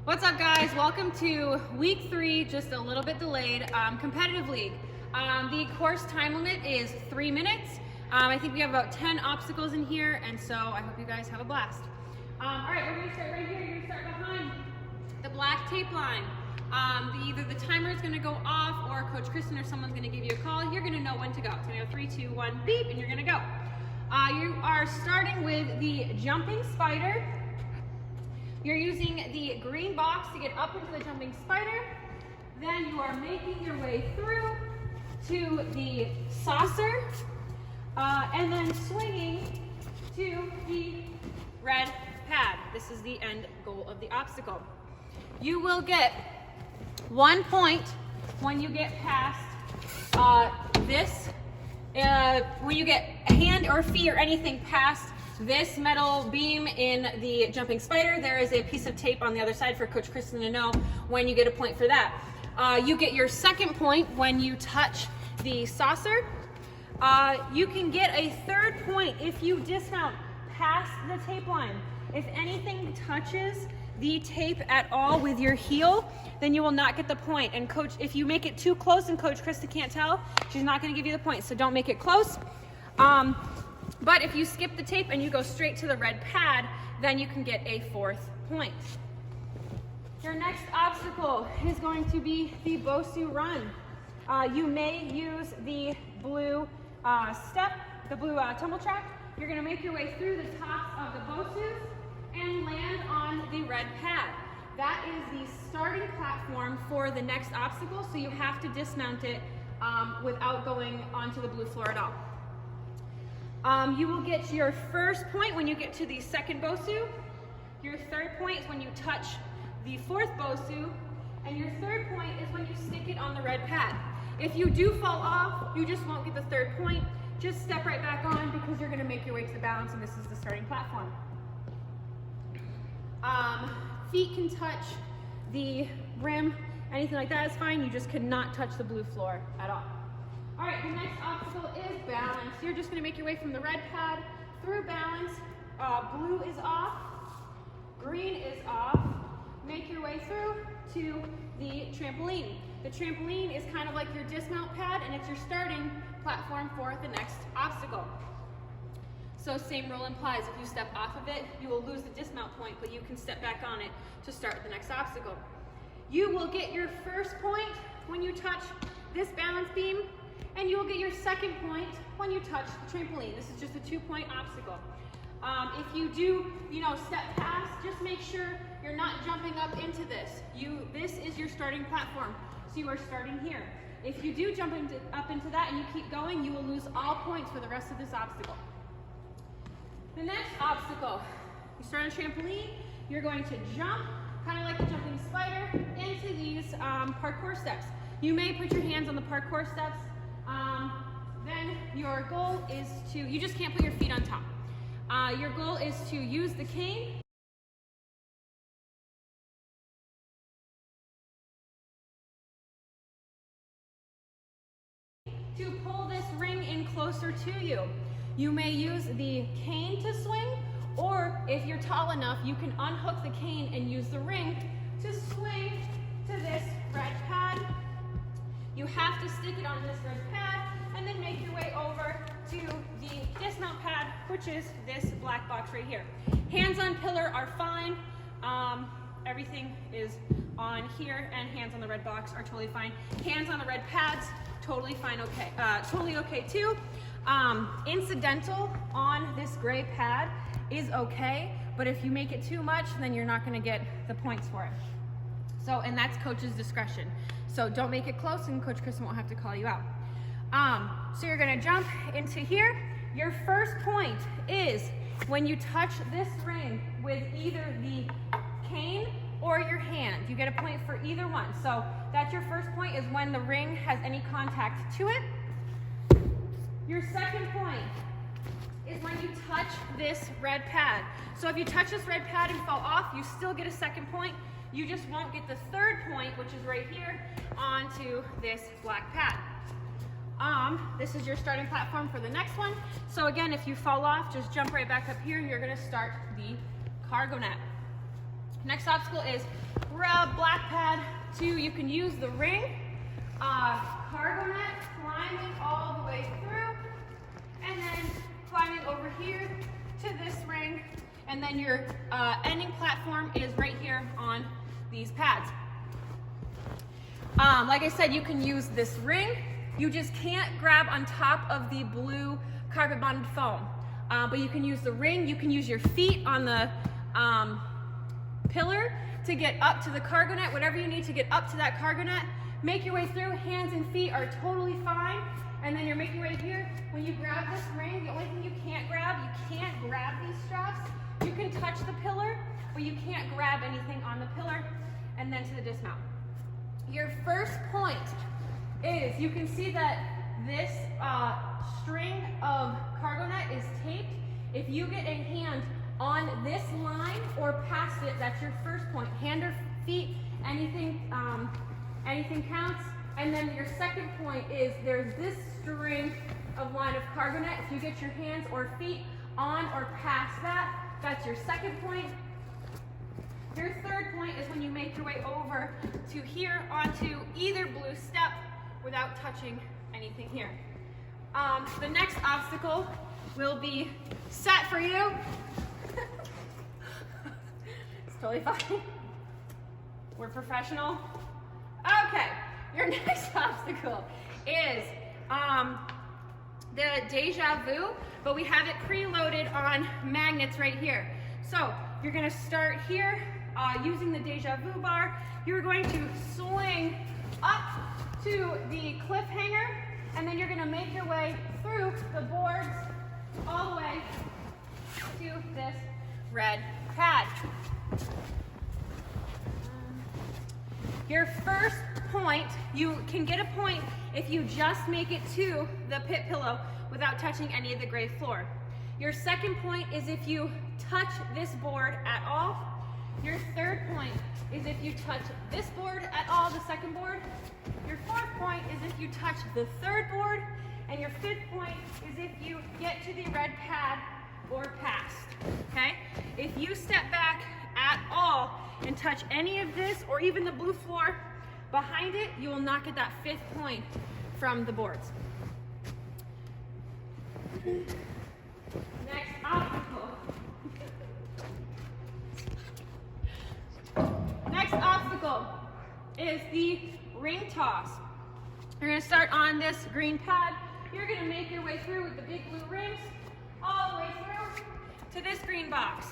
What's up, guys? Welcome to week 3, just a little bit delayed, competitive league. The course time limit is 3 minutes. I think we have about 10 obstacles in here, and so I hope you guys have a blast. All right, we're gonna start right here. You're gonna start behind the black tape line. Either the timer is gonna go off, or Coach Kristen or someone's gonna give you a call. You're gonna know when to go. It's gonna go 3, 2, 1, beep, and you're gonna go. You are starting with the jumping spider. You're using the green box to get up into the jumping spider. Then you are making your way through to the saucer, and then swinging to the red pad. This is the end goal of the obstacle. You will get 1 point when you get past this. When you get a hand or feet or anything past this metal beam in the jumping spider, there is a piece of tape on the other side for Coach Kristen to know when you get a point for that. You get your second point when you touch the saucer. You can get a third point if you dismount past the tape line. If anything touches the tape at all with your heel, then you will not get the point. And Coach, if you make it too close and Coach Krista can't tell, she's not going to give you the point. So don't make it close. But if you skip the tape and you go straight to the red pad, then you can get a 4th point. Your next obstacle is going to be the Bosu run. You may use the blue the blue tumble track. You're going to make your way through the tops of the Bosus and land on the red pad. That is the starting platform for the next obstacle, so you have to dismount it without going onto the blue floor at all. You will get your first point when you get to the second Bosu. Your third point is when you touch the 4th Bosu, and your third point is when you stick it on the red pad. If you do fall off, you just won't get the third point. Just step right back on because you're going to make your way to the balance, and this is the starting platform. Feet can touch the rim, anything like that is fine. You just cannot touch the blue floor at all. All right, the next obstacle is balance. You're just going to make your way from the red pad through balance. Blue is off, green is off. Make your way through to the trampoline. The trampoline is kind of like your dismount pad, and it's your starting platform for the next obstacle. So same rule applies. If you step off of it, you will lose the dismount point, but you can step back on it to start the next obstacle. You will get your first point when you touch this balance beam, and you will get your second point when you touch the trampoline. This is just a 2-point obstacle. If you do, step past, just make sure you're not jumping up into this. This is your starting platform, so you are starting here. If you do jump up into that and you keep going, you will lose all points for the rest of this obstacle. The next obstacle, you start on a trampoline, you're going to jump, kind of like the jumping spider, into these parkour steps. You may put your hands on the parkour steps. Then your goal is you just can't put your feet on top. Your goal is to use the cane to pull this ring in closer to you. You may use the cane to swing, or if you're tall enough, you can unhook the cane and use the ring to swing to this red pad. You have to stick it on this red pad and then make your way over to the dismount pad, which is this black box right here. Hands on pillar are fine. Everything is on here, and hands on the red box are totally fine. Hands on the red pads, totally fine, okay. Totally okay too. Incidental on this gray pad is okay, but if you make it too much, then you're not gonna get the points for it. So, and that's coach's discretion. So don't make it close, and Coach Kristen won't have to call you out. So you're gonna jump into here. Your first point is when you touch this ring with either the cane or your hand. You get a point for either one. So that's your first point, is when the ring has any contact to it. Your second point is when you touch this red pad. So if you touch this red pad and fall off, you still get a second point. You just won't get the third point, which is right here, onto this black pad. This is your starting platform for the next one. So again, if you fall off, just jump right back up here and you're gonna start the cargo net. Next obstacle is black pad 2. You can use the ring, cargo net, climbing all the way through, and then climbing over here to this ring, and then your ending platform is right here on these pads. Like I said, you can use this ring. You just can't grab on top of the blue carpet bonded foam. But you can use the ring, you can use your feet on the pillar to get up to the cargo net, whatever you need to get up to that cargo net. Make your way through, hands and feet are totally fine. And then you're making your way here. When you grab this ring, the only thing you can't grab these straps. You can touch the pillar, but you can't grab anything on the pillar. And then to the dismount. Your first point is, you can see that this string of cargo net is taped. If you get a hand on this line or past it, that's your first point. Hand or feet, anything counts. And then your second point is, there's this string of line of cargo net. If you get your hands or feet on or past that, that's your second point. Your third point is when you make your way over to here onto either blue step without touching anything here. The next obstacle will be set for you. It's totally fine. We're professional. Okay, your next obstacle is the Deja Vu, but we have it preloaded on magnets right here. So you're gonna start here using the Deja Vu bar. You're going to swing up to the cliffhanger, and then you're gonna make your way through the boards all the way to this red pad. Your first point, you can get a point if you just make it to the pit pillow without touching any of the gray floor. Your second point is if you touch this board at all. Your third point is if you touch this board at all, the second board. Your fourth point is if you touch the third board. And your fifth point is if you get to the red pad or past, okay? If you step back at all and touch any of this or even the blue floor behind it, you will not get that fifth point from the boards. Next obstacle. Next obstacle is the ring toss. You're gonna start on this green pad. You're gonna make your way through with the big blue rings, all the way through to this green box.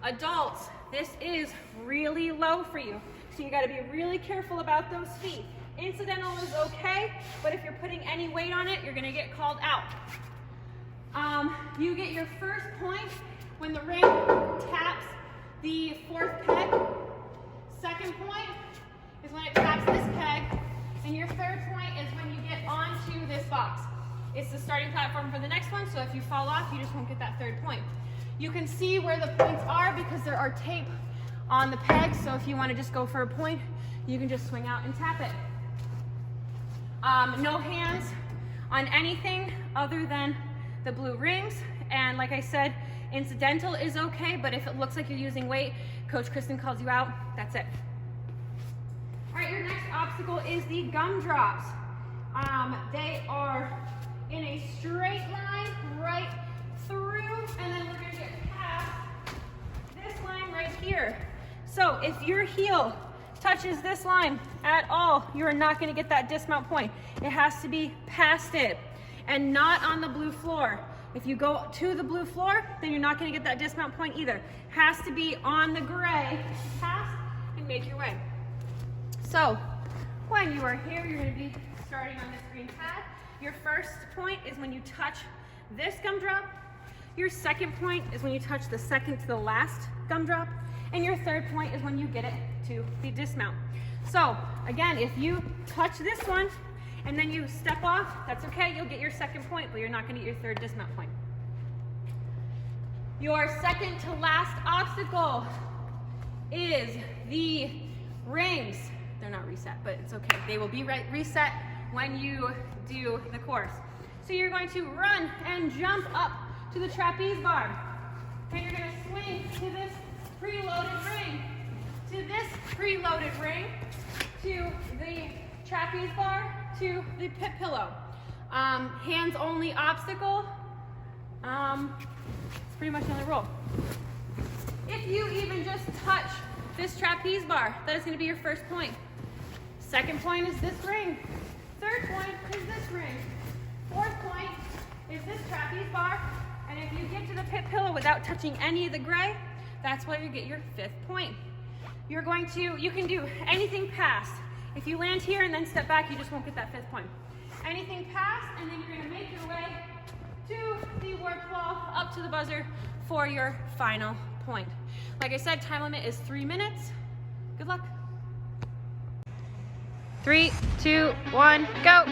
Adults, this is really low for you, so you gotta be really careful about those feet. Incidental is okay, but if you're putting any weight on it, you're gonna get called out. You get your first point when the ring taps the fourth peg. Second point is when it taps this peg, and your third point is when you get onto this box. It's the starting platform for the next one, so if you fall off, you just won't get that third point. You can see where the points are because there are tape on the pegs, so if you want to just go for a point, you can just swing out and tap it. No hands on anything other than the blue rings, and like I said, incidental is okay, but if it looks like you're using weight, Coach Kristen calls you out, that's it. All right, your next obstacle is the gumdrops. They are in a straight line right through, and then we're gonna get past this line right here. So if your heel touches this line at all, you are not gonna get that dismount point. It has to be past it and not on the blue floor. If you go to the blue floor, then you're not gonna get that dismount point either. Has to be on the gray, past, and make your way. So when you are here, you're gonna be starting on this green pad. Your first point is when you touch this gumdrop. Your second point is when you touch the second to the last gumdrop. And your third point is when you get it to the dismount. So again, if you touch this one and then you step off, that's okay, you'll get your second point, but you're not gonna get your third dismount point. Your second to last obstacle is the rings. They're not reset, but it's okay. They will be reset when you do the course. So you're going to run and jump up to the trapeze bar. And you're gonna swing to this preloaded ring. to this preloaded ring, to the trapeze bar, to the pit pillow. Hands only obstacle. It's pretty much the only rule. If you even just touch this trapeze bar, that is going to be your first point. Second point is this ring. Third point is this ring. Fourth point is this trapeze bar. And if you get to the pit pillow without touching any of the gray, that's where you get your fifth point. You can do anything past. If you land here and then step back, you just won't get that fifth point. Anything past, and then you're going to make your way to the work wall, up to the buzzer for your final point. Like I said, time limit is 3 minutes. Good luck. 3, 2, 1, go.